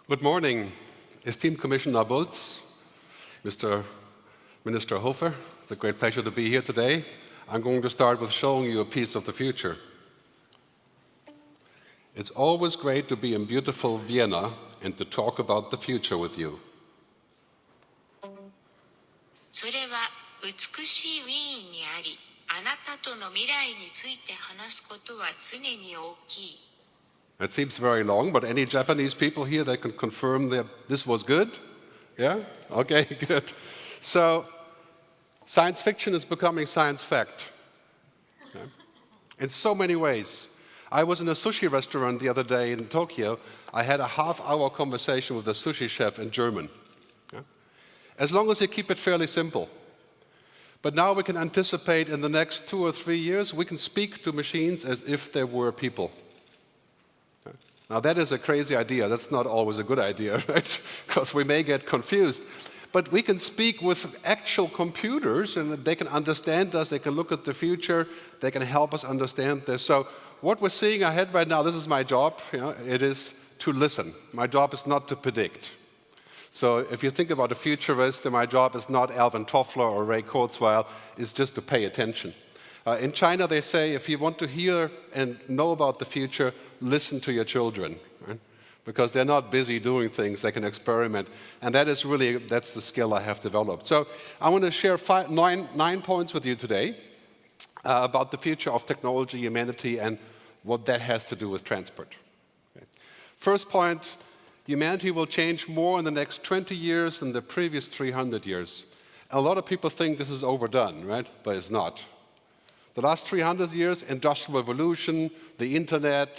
Good morning, esteemed Commissioner Bulc, Mr. Minister Hofer. It's a great pleasure to be here today. I'm going to start with showing you a piece of the future. It's always great to be in beautiful Vienna and to talk about the future with you. それは美しいウィーンにあり、あなたとの未来について話すことは常に大きい。 It seems very long, but any Japanese people here that can confirm that this was good? Yeah? Okay, good. So, science fiction is becoming science fact. Okay. In so many ways. I was in a sushi restaurant the other day in Tokyo. I had a half-hour conversation with a sushi chef in German. Okay. As long as you keep it fairly simple. But now we can anticipate in the next 2 or 3 years, we can speak to machines as if they were people. Now that is a crazy idea. That's not always a good idea, right? Because we may get confused. But we can speak with actual computers and they can understand us, they can look at the future, they can help us understand this. So what we're seeing ahead right now, this is my job, it is to listen. My job is not to predict. So if you think about a futurist, then my job is not Alvin Toffler or Ray Kurzweil, it's just to pay attention. In China, they say, if you want to hear and know about the future, listen to your children, right? Because they're not busy doing things, they can experiment. And that is really, that's the skill I have developed. So I want to share 9 points with you today about the future of technology, humanity, and what that has to do with transport. Okay. First point, humanity will change more in the next 20 years than the previous 300 years. A lot of people think this is overdone, right? But it's not. The last 300 years, industrial revolution, the internet,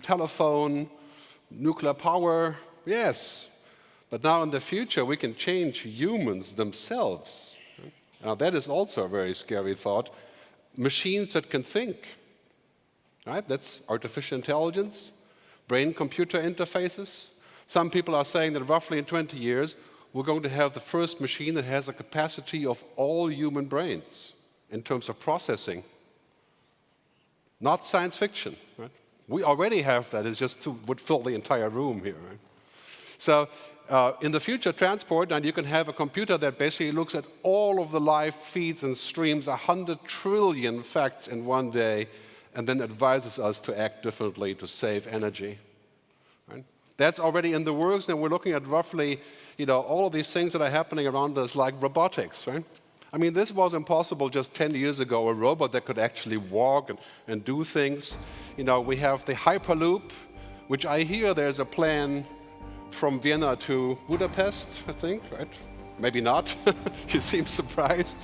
telephone, nuclear power, yes. But now in the future, we can change humans themselves. Now that is also a very scary thought. Machines that can think, right? That's artificial intelligence, brain-computer interfaces. Some people are saying that roughly in 20 years, we're going to have the first machine that has a capacity of all human brains in terms of processing. Not science fiction, right? We already have that, it's just would fill the entire room here, right? So in the future transport, and you can have a computer that basically looks at all of the live feeds and streams, 100 trillion facts in one day, and then advises us to act differently to save energy. Right? That's already in the works, and we're looking at roughly, all of these things that are happening around us, like robotics, right? I mean, this was impossible just 10 years ago, a robot that could actually walk and do things. We have the Hyperloop, which I hear there's a plan from Vienna to Budapest, I think, right? Maybe not. You seem surprised.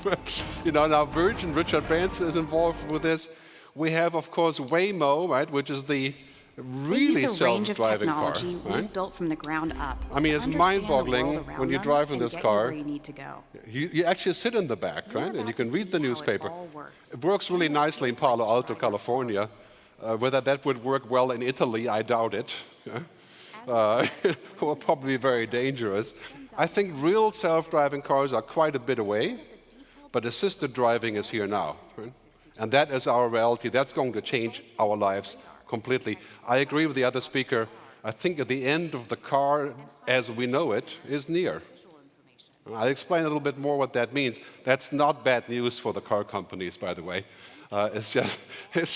Now Virgin, Richard Branson is involved with this. We have, of course, Waymo, right, which is the really self-driving car. Right? We've built from the ground up. I mean, it's mind-boggling when you drive in this car. You actually sit in the back, right? And you can read the nursepaper. It works really nicely in Palo Alto, California. Whether that would work well in Italy, I doubt it. It will probably be very dangerous. I think real self-driving cars are quite a bit away, but assisted driving is here now. Right? And that is our reality. That's going to change our lives completely. I agree with the other speaker. I think at the end of the car, as we know it, is near. I'll explain a little bit more what that means. That's not bad news for the car companies, by the way. It's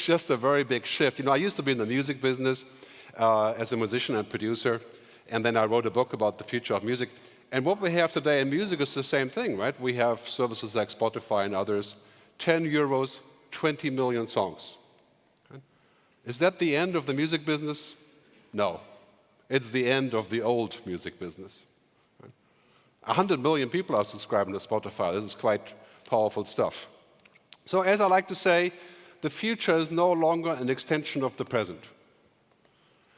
just a very big shift. I used to be in the music business as a musician and producer, and then I wrote a book about the future of music. And what we have today in music is the same thing, right? We have services like Spotify and others. 10 euros, 20 million songs. Is that the end of the music business? No. It's the end of the old music business. 100 million people are subscribing to Spotify. This is quite powerful stuff. So as I like to say, the future is no longer an extension of the present.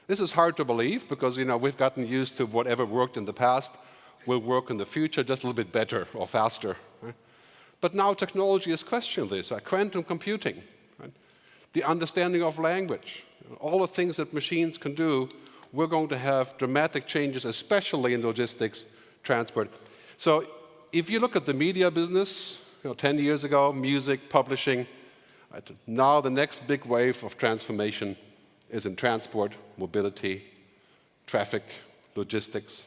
This is hard to believe because, we've gotten used to whatever worked in the past will work in the future just a little bit better or faster. Right? But now technology is questioning this, quantum computing. The understanding of language, all the things that machines can do, we're going to have dramatic changes, especially in logistics, transport. So if you look at the media business, 10 years ago, music, publishing, right, now the next big wave of transformation is in transport, mobility, traffic, logistics.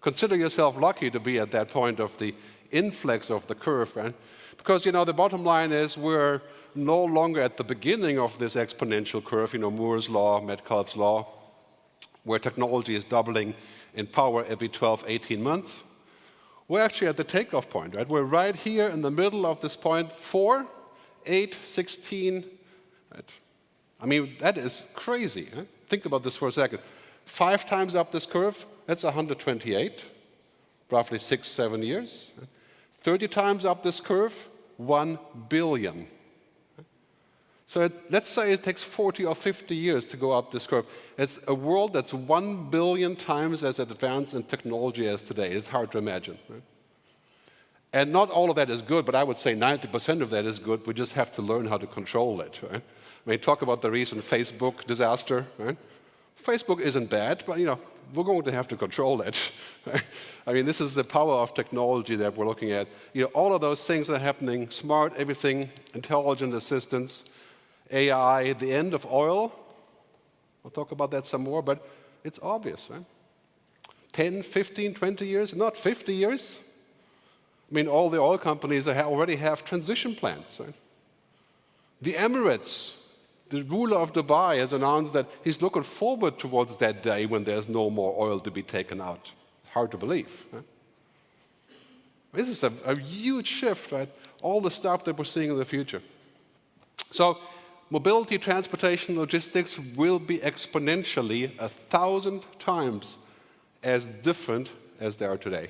Consider yourself lucky to be at that point of the inflex of the curve, right? Because, the bottom line is we're no longer at the beginning of this exponential curve, Moore's law, Metcalfe's law, where technology is doubling in power every 12, 18 months. We're actually at the takeoff point, right? We're right here in the middle of this point, 4, 8, 16, right? I mean, that is crazy. Huh? Think about this for a second. 5 times up this curve, that's 128, roughly 6, 7 years. 30 times up this curve, 1 billion. So let's say it takes 40 or 50 years to go up this curve. It's a world that's 1 billion times as advanced in technology as today. It's hard to imagine. Right? And not all of that is good, but I would say 90% of that is good. We just have to learn how to control it. Right? I mean, talk about the recent Facebook disaster. Right? Facebook isn't bad, but we're going to have to control it. Right? I mean, this is the power of technology that we're looking at. All of those things are happening: smart everything, intelligent assistance, AI, the end of oil. We'll talk about that some more, but it's obvious, right? 10, 15, 20 years, not 50 years. I mean, all the oil companies already have transition plans, right? The Emirates, the ruler of Dubai, has announced that he's looking forward towards that day when there's no more oil to be taken out. Hard to believe, right? This is a huge shift, right? All the stuff that we're seeing in the future. So, mobility, transportation, logistics will be exponentially 1,000 times as different as they are today.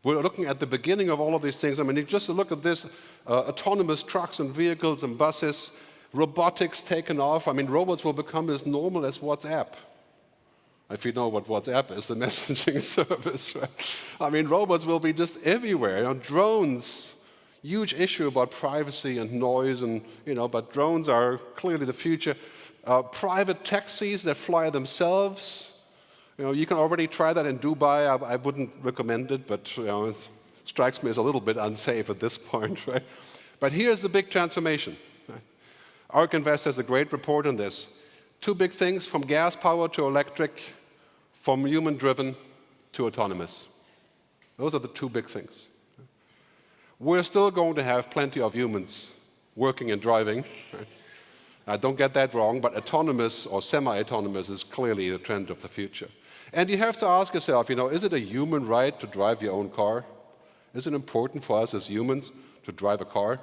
We're looking at the beginning of all of these things. I mean, just look at this, autonomous trucks and vehicles and buses, robotics taken off. I mean, robots will become as normal as WhatsApp. If you know what WhatsApp is, the messaging service, right? I mean, robots will be just everywhere. Drones, huge issue about privacy and noise, and but drones are clearly the future. Private taxis that fly themselves. You can already try that in Dubai. I wouldn't recommend it, but it strikes me as a little bit unsafe at this point, right? But here's the big transformation. Right? ARK Invest has a great report on this. 2 big things: from gas power to electric, from human-driven to autonomous. Those are the 2 big things. We're still going to have plenty of humans working and driving. Right? Don't get that wrong, but autonomous or semi-autonomous is clearly the trend of the future. And you have to ask yourself, is it a human right to drive your own car? Is it important for us as humans to drive a car?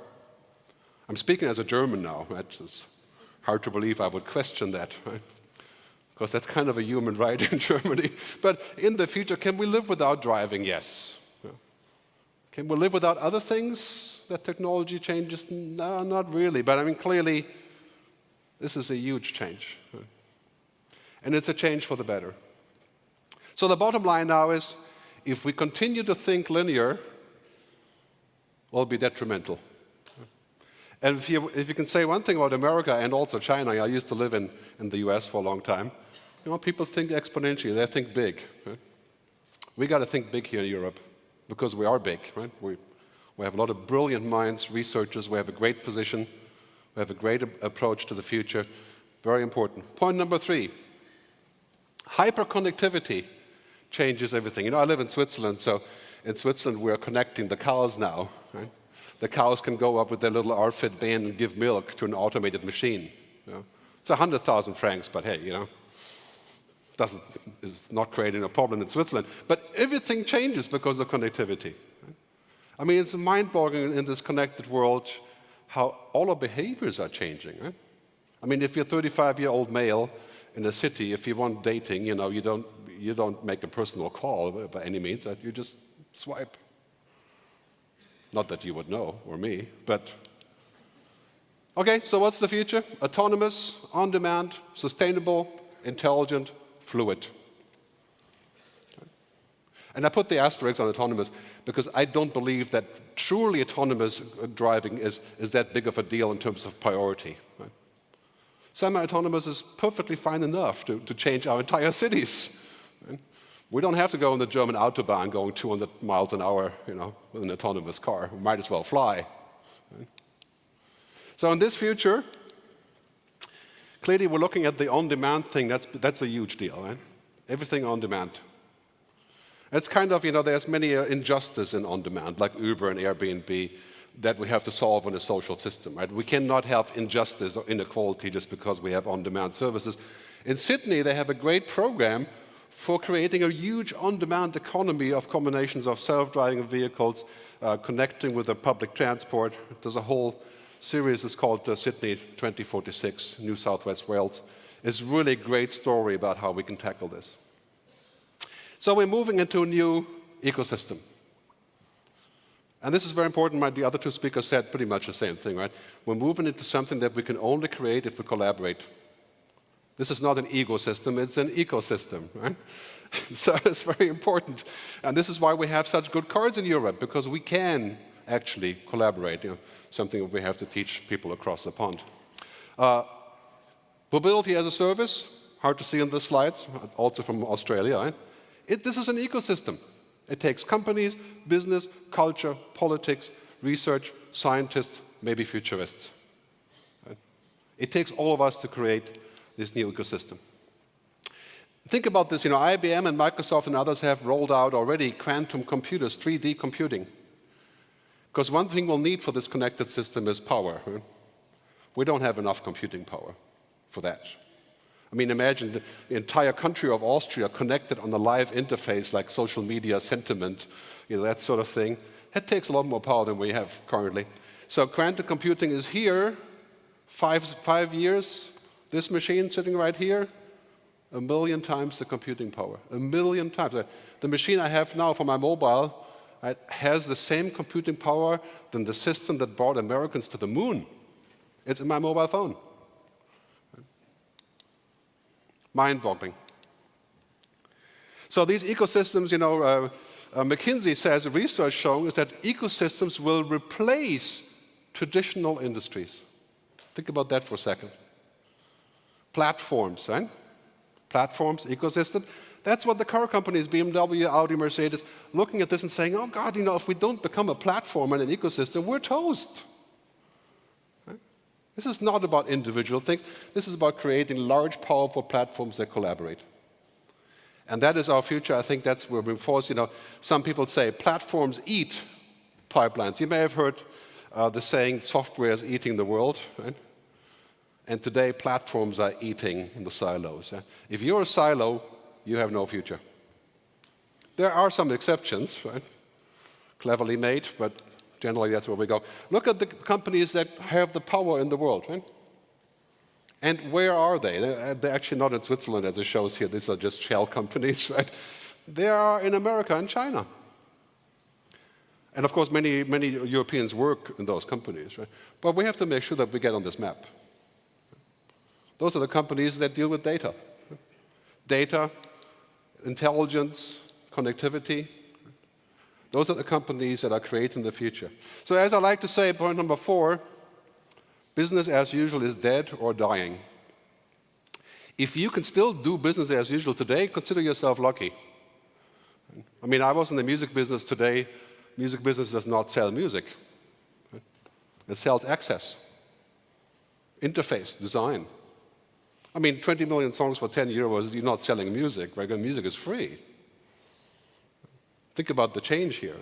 I'm speaking as a German now. Right? It's hard to believe I would question that, right? Because that's kind of a human right in Germany. But in the future, can we live without driving? Yes. Can we live without other things that technology changes? No, not really. But I mean, clearly, this is a huge change. And it's a change for the better. So the bottom line now is, if we continue to think linear, we'll be detrimental. And if you can say one thing about America and also China, I used to live in the US for a long time, people think exponentially, they think big. Right? We got to think big here in Europe, because we are big, right? We have a lot of brilliant minds, researchers, we have a great position, we have a great approach to the future, very important. Point number 3, hyperconnectivity changes everything. I live in Switzerland, so in Switzerland we're connecting the cows now. Right? The cows can go up with their little RFID band and give milk to an automated machine. It's 100,000 francs, but hey, it's not creating a problem in Switzerland. But everything changes because of connectivity. Right? I mean, it's mind-boggling in this connected world how all our behaviors are changing. Right? I mean, if you're a 35-year-old male in a city, if you want dating, you don't make a personal call by any means. You just swipe. Not that you would know, or me, but okay. So what's the future? Autonomous, on-demand, sustainable, intelligent, fluid. And I put the asterisk on autonomous because I don't believe that truly autonomous driving is that big of a deal in terms of priority. Right? Semi-autonomous is perfectly fine enough to change our entire cities. Right? We don't have to go on the German Autobahn going 200 miles an hour, with an autonomous car. We might as well fly. Right? So in this future, Clearly, we're looking at the on-demand thing. That's a huge deal, right? Everything on demand. It's kind of, there's many injustice in on-demand, like Uber and Airbnb, that we have to solve in a social system, right? We cannot have injustice or inequality just because we have on-demand services. In Sydney, they have a great program for creating a huge on-demand economy of combinations of self-driving vehicles, connecting with the public transport. There's a whole series, it's called Sydney 2046, New South Wales Wales. It's really a great story about how we can tackle this. So we're moving into a new ecosystem. And this is very important. The other two speakers said pretty much the same thing, right? We're moving into something that we can only create if we collaborate. This is not an ecosystem, it's an ecosystem, right? So it's very important. And this is why we have such good cards in Europe, because we can actually collaborate, something that we have to teach people across the pond. Mobility as a service, hard to see in the slides, also from Australia, right? This is an ecosystem. It takes companies, business, culture, politics, research, scientists, maybe futurists. Right? It takes all of us to create this new ecosystem. Think about this, IBM and Microsoft and others have rolled out already quantum computers, 3D computing. Because one thing we'll need for this connected system is power. Right? We don't have enough computing power for that. I mean, imagine the entire country of Austria connected on a live interface like social media, sentiment, that sort of thing. That takes a lot more power than we have currently. So quantum computing is here, 5 years. This machine sitting right here, 1 million times the computing power, 1 million times. The machine I have now for my mobile has the same computing power than the system that brought Americans to the moon. It's in my mobile phone. Mind-boggling. So these ecosystems, McKinsey says, research showing is that ecosystems will replace traditional industries. Think about that for a second. Platforms, right? Platforms, ecosystem. That's what the car companies, BMW, Audi, Mercedes, looking at this and saying, oh God, if we don't become a platform and an ecosystem, we're toast. This is not about individual things. This is about creating large, powerful platforms that collaborate. And that is our future. I think that's where we're forced. Some people say platforms eat pipelines. You may have heard the saying, software is eating the world. Right? And today, platforms are eating the silos. If you're a silo, you have no future. There are some exceptions, right? Cleverly made, but generally, that's where we go. Look at the companies that have the power in the world. Right? And where are they? They're actually not in Switzerland, as it shows here. These are just shell companies. Right? They are in America and China. And of course, many Europeans work in those companies. Right? But we have to make sure that we get on this map. Those are the companies that deal with data. Data, intelligence, connectivity. Those are the companies that are creating the future. So as I like to say, point number 4, business as usual is dead or dying. If you can still do business as usual today, consider yourself lucky. I mean, I was in the music business today. Music business does not sell music. It sells access, interface, design. I mean, 20 million songs for 10 euros, you're not selling music, right? Music is free. Think about the change here.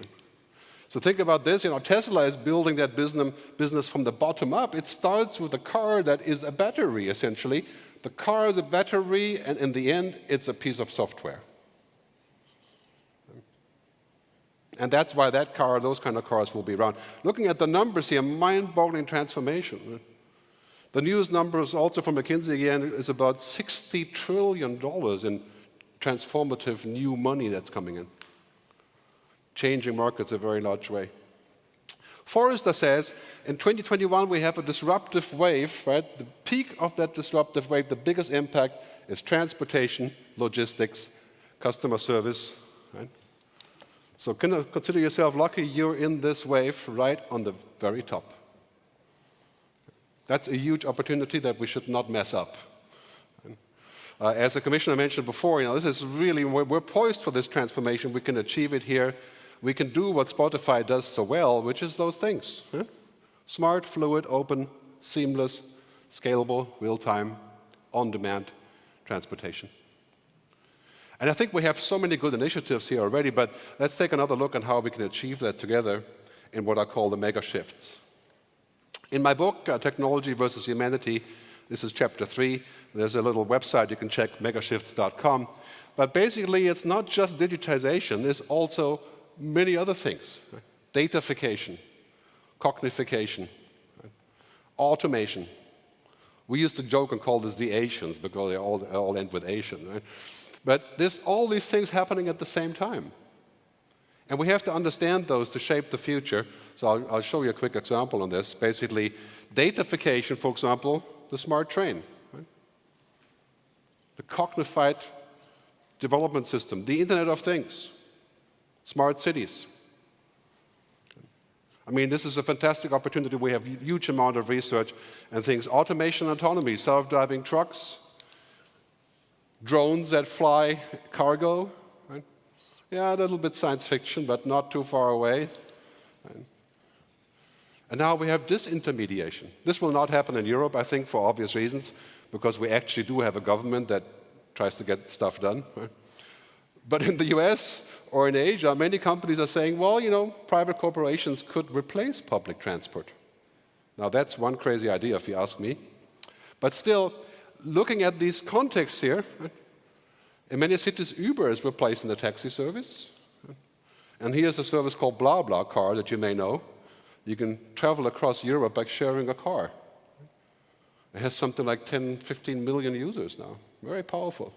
So think about this, Tesla is building that business from the bottom up. It starts with a car that is a battery, essentially. The car is a battery, and in the end, it's a piece of software. And that's why that car, those kind of cars will be around. Looking at the numbers here, mind-boggling transformation. The newest numbers, also from McKinsey again, is about $60 trillion in transformative new money that's coming in. Changing markets a very large way. Forrester says, in 2021 we have a disruptive wave, right? The peak of that disruptive wave, the biggest impact is transportation, logistics, customer service, right? So consider yourself lucky you're in this wave right on the very top. That's a huge opportunity that we should not mess up. As the Commissioner mentioned before, this is really, we're poised for this transformation. We can achieve it here. We can do what Spotify does so well, which is those things. Smart, fluid, open, seamless, scalable, real-time. on-demand transportation. And I think we have so many good initiatives here already, but let's take another look at how we can achieve that together in what I call the mega shifts. In my book, Technology versus Humanity, this is chapter 3. There's a little website you can check, megashifts.com. But basically, it's not just digitization, it's also many other things. Datafication, cognification, automation. We used to joke and call this the Asians because they all end with Asian, right? But there's all these things happening at the same time. And we have to understand those to shape the future. So I'll show you a quick example on this. Basically, datafication, for example, the smart train. Right? The cognified development system, the Internet of Things, smart cities. I mean, this is a fantastic opportunity. We have a huge amount of research and things. Automation, autonomy, self-driving trucks, drones that fly cargo. Right? Yeah, a little bit science fiction, but not too far away. Right? And now we have disintermediation. This will not happen in Europe, I think, for obvious reasons, because we actually do have a government that tries to get stuff done. Right? But in the US or in Asia, many companies are saying, well, you know, private corporations could replace public transport. Now, that's one crazy idea, if you ask me. But still, looking at these contexts here, in many cities, Uber is replacing the taxi service. And here's a service called BlaBlaCar that you may know. You can travel across Europe by sharing a car. It has something like 10, 15 million users now. Very powerful.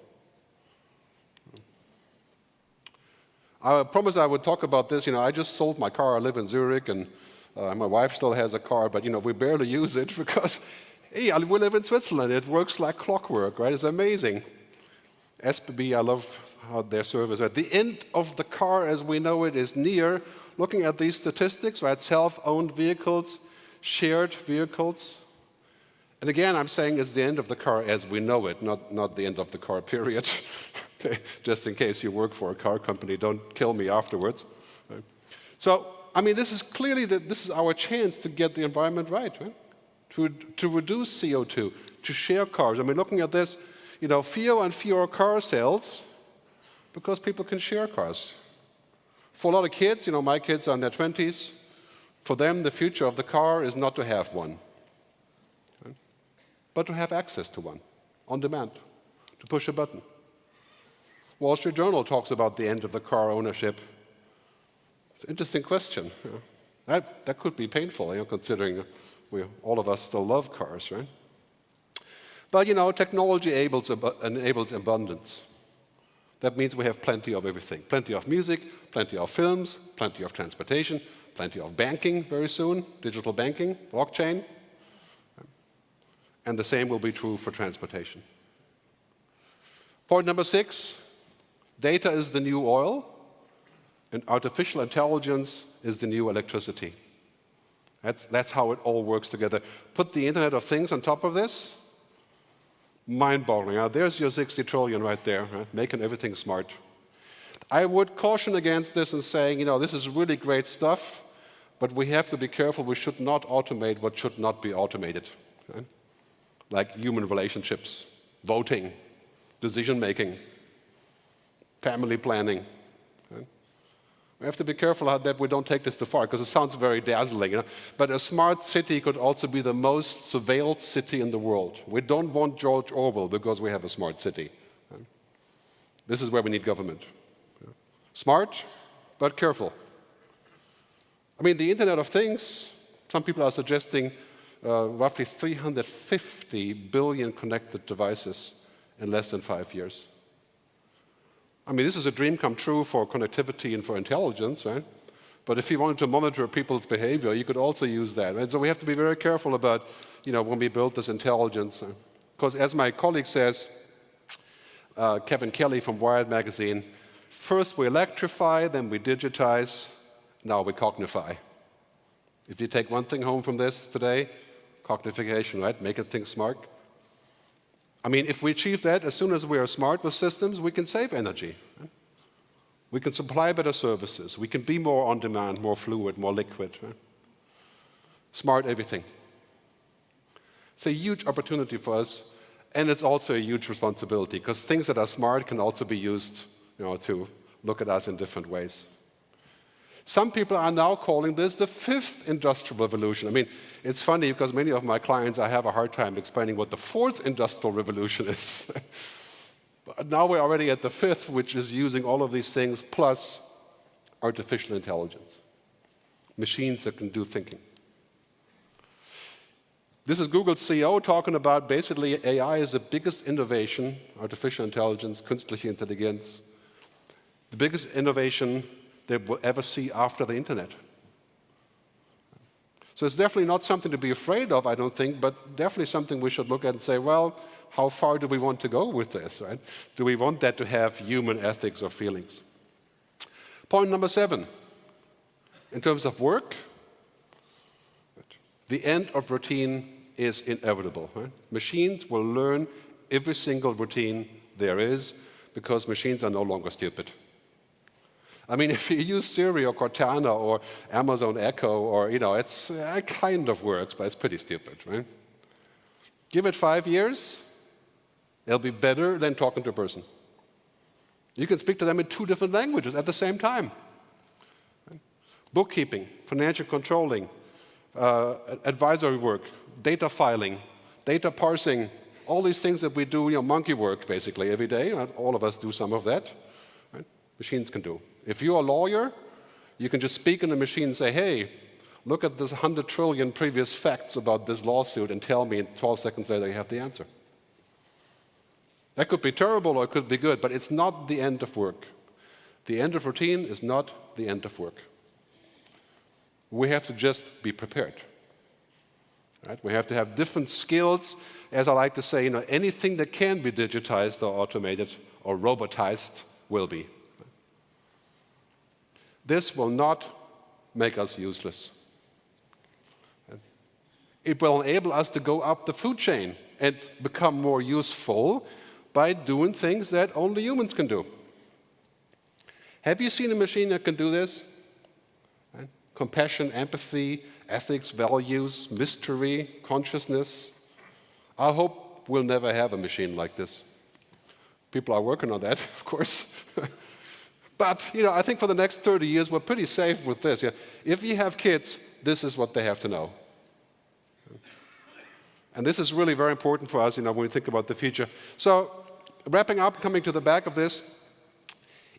I promised I would talk about this. You know, I just sold my car. I live in Zurich, and my wife still has a car, but you know, we barely use it because, hey, we live in Switzerland. It works like clockwork, right? It's amazing. SBB, I love how their service. At the end of the car, as we know it, is near. Looking at these statistics, right? Self-owned vehicles, shared vehicles. And again, I'm saying it's the end of the car as we know it, not the end of the car, period. Okay, just in case you work for a car company, don't kill me afterwards. Right? So, I mean, this is clearly this is our chance to get the environment right? To reduce CO2, to share cars. I mean, looking at this, you know, fewer and fewer car sales because people can share cars. For a lot of kids, you know, my kids are in their 20s. For them, the future of the car is not to have one, right? But to have access to one on demand, to push a button. Wall Street Journal talks about the end of the car ownership. It's an interesting question. You know. That could be painful, you know, considering all of us still love cars, right? But, you know, technology enables abundance. That means we have plenty of everything. Plenty of music, plenty of films, plenty of transportation, plenty of banking very soon, digital banking, blockchain. And the same will be true for transportation. Point number 6. Data is the new oil, and artificial intelligence is the new electricity. That's how it all works together. Put the Internet of Things on top of this, mind-boggling. Now, there's your 60 trillion right there, right? Making everything smart. I would caution against this and saying, you know, this is really great stuff, but we have to be careful. We should not automate what should not be automated, right? Like human relationships, voting, decision-making, family planning. Right? We have to be careful that we don't take this too far, because it sounds very dazzling. You know? But a smart city could also be the most surveilled city in the world. We don't want George Orwell because we have a smart city. Right? This is where we need government. Yeah. Smart, but careful. I mean, the Internet of Things, some people are suggesting roughly 350 billion connected devices in less than 5 years. I mean, this is a dream come true for connectivity and for intelligence, right? But if you wanted to monitor people's behavior, you could also use that, right? So we have to be very careful about, you know, when we build this intelligence. Because as my colleague says, Kevin Kelly from Wired magazine, first we electrify, then we digitize, now we cognify. If you take one thing home from this today, cognification, right? Making things smart. I mean, if we achieve that, as soon as we are smart with systems, we can save energy. Right? We can supply better services. We can be more on demand, more fluid, more liquid. Right? Smart everything. It's a huge opportunity for us, And it's also a huge responsibility, because things that are smart can also be used, to look at us in different ways. Some people are now calling this the fifth industrial revolution. I mean, it's funny because many of my clients, I have a hard time explaining what the fourth industrial revolution is. But now we're already at the fifth, which is using all of these things plus artificial intelligence. Machines that can do thinking. This is Google's CEO talking about basically AI is the biggest innovation, artificial intelligence, künstliche Intelligenz, the biggest innovation that we'll ever see after the internet. So it's definitely not something to be afraid of, I don't think, but definitely something we should look at and say, well, how far do we want to go with this, right? Do we want that to have human ethics or feelings? Point number 7, in terms of work, the end of routine is inevitable. Right? Machines will learn every single routine there is because machines are no longer stupid. I mean, if you use Siri or Cortana or Amazon Echo, or, it kind of works, but it's pretty stupid, right? Give it 5 years, it'll be better than talking to a person. You can speak to them in 2 different languages at the same time. Right? Bookkeeping, financial controlling, advisory work, data filing, data parsing, all these things that we do, monkey work basically every day. All of us do some of that. Right? Machines can do. If you're a lawyer, you can just speak in the machine and say, hey, look at this 100 trillion previous facts about this lawsuit and tell me, and 12 seconds later you have the answer. That could be terrible or it could be good, but it's not the end of work. The end of routine is not the end of work. We have to just be prepared. Right? We have to have different skills. As I like to say, anything that can be digitized or automated or robotized will be. This will not make us useless. It will enable us to go up the food chain and become more useful by doing things that only humans can do. Have you seen a machine that can do this? Right? Compassion, empathy, ethics, values, mystery, consciousness. I hope we'll never have a machine like this. People are working on that, of course. But I think for the next 30 years, we're pretty safe with this. Yeah? If you have kids, this is what they have to know. And this is really very important for us when we think about the future. So wrapping up, coming to the back of this,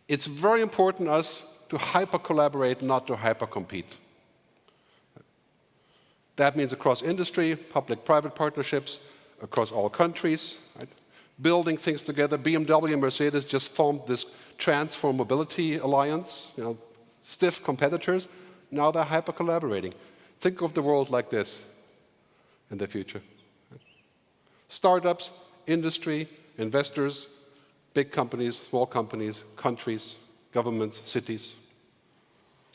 it's very important us to hyper-collaborate, not to hyper-compete. That means across industry, public-private partnerships, across all countries, right? Building things together. BMW and Mercedes just formed this Transform Mobility Alliance, stiff competitors. Now they're hyper-collaborating. Think of the world like this in the future. Startups, industry, investors, big companies, small companies, countries, governments, cities.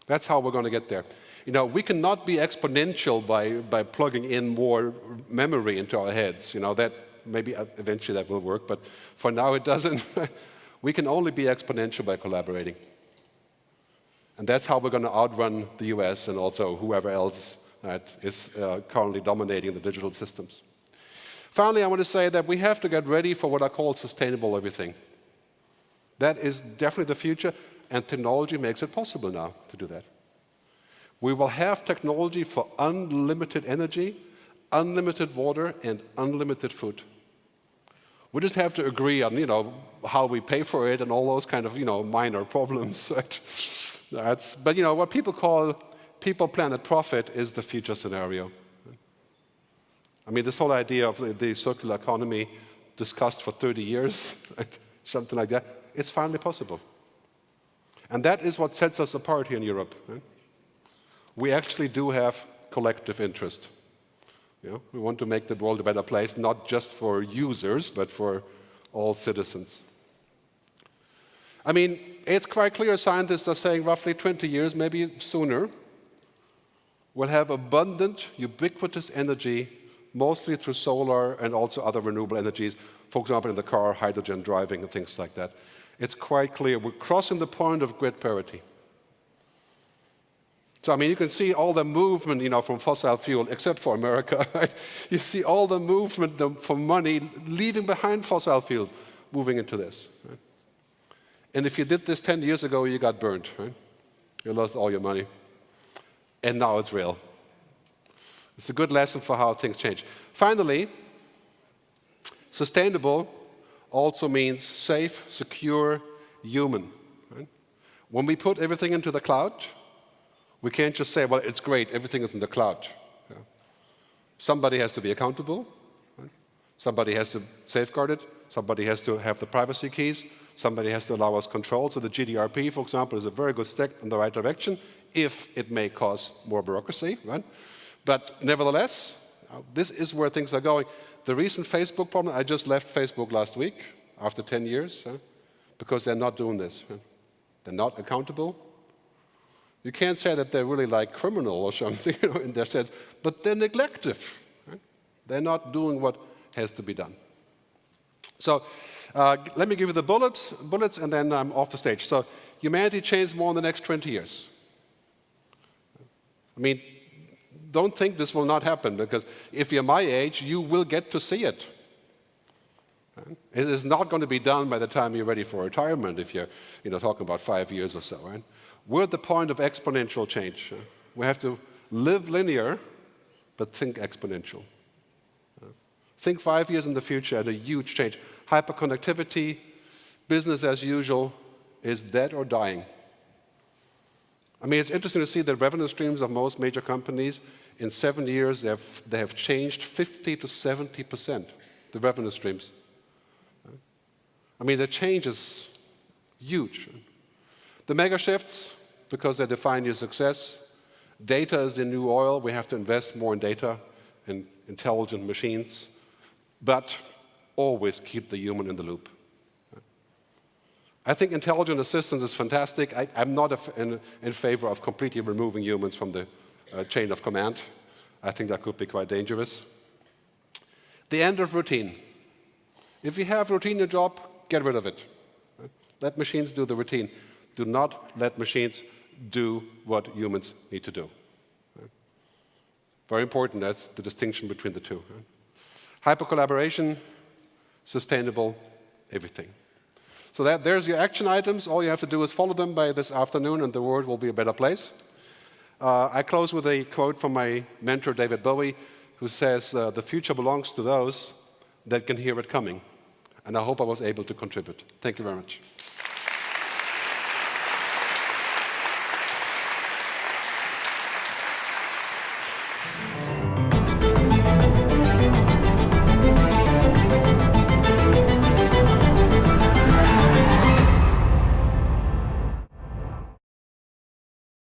That's how we're going to get there. We cannot be exponential by plugging in more memory into our heads. That maybe eventually that will work, but for now it doesn't. We can only be exponential by collaborating. And that's how we're going to outrun the US and also whoever else is currently dominating the digital systems. Finally, I want to say that we have to get ready for what I call sustainable everything. That is definitely the future, and technology makes it possible now to do that. We will have technology for unlimited energy, unlimited water, and unlimited food. We just have to agree on, how we pay for it and all those kind of, minor problems. Right? But, what people call people, planet, profit is the future scenario. I mean, this whole idea of the circular economy discussed for 30 years, right? Something like that, it's finally possible. And that is what sets us apart here in Europe. Right? We actually do have collective interest. We want to make the world a better place, not just for users, but for all citizens. I mean, it's quite clear, scientists are saying roughly 20 years, maybe sooner, we'll have abundant, ubiquitous energy, mostly through solar and also other renewable energies, for example, in the car, hydrogen driving, and things like that. It's quite clear. We're crossing the point of grid parity. So, I mean, you can see all the movement, from fossil fuel, except for America, right? You see all the movement for money leaving behind fossil fuels, moving into this. Right? And if you did this 10 years ago, you got burned, right? You lost all your money. And now it's real. It's a good lesson for how things change. Finally, sustainable also means safe, secure, human. Right? When we put everything into the cloud, we can't just say, well, it's great, everything is in the cloud. Yeah. Somebody has to be accountable. Right? Somebody has to safeguard it. Somebody has to have the privacy keys. Somebody has to allow us control. So the GDPR, for example, is a very good step in the right direction, if it may cause more bureaucracy. Right? But nevertheless, this is where things are going. The recent Facebook problem, I just left Facebook last week, after 10 years, because they're not doing this. They're not accountable. You can't say that they're really like criminal or something in their sense, but they're neglective. Right? They're not doing what has to be done. So let me give you the bullets, and then I'm off the stage. So humanity changes more in the next 20 years. I mean, don't think this will not happen, because if you're my age, you will get to see it. Right? It is not going to be done by the time you're ready for retirement, if you're talking about 5 years or so. Right? We're at the point of exponential change. We have to live linear, but think exponential. Think 5 years in the future and a huge change. Hyperconnectivity, business as usual, is dead or dying. I mean, it's interesting to see the revenue streams of most major companies. In 7 years, they have changed 50 to 70%, the revenue streams. I mean, the change is huge. The mega shifts, because they define your success. Data is the new oil. We have to invest more in data and intelligent machines, but always keep the human in the loop. I think intelligent assistance is fantastic. I'm not in favor of completely removing humans from the chain of command. I think that could be quite dangerous. The end of routine. If you have routine in your job, get rid of it. Let machines do the routine. Do not let machines do what humans need to do. Very important, that's the distinction between the two. Hyper-collaboration, sustainable, everything. So there's your action items. All you have to do is follow them by this afternoon, and the world will be a better place. I close with a quote from my mentor, David Bowie, who says, the future belongs to those that can hear it coming. And I hope I was able to contribute. Thank you very much.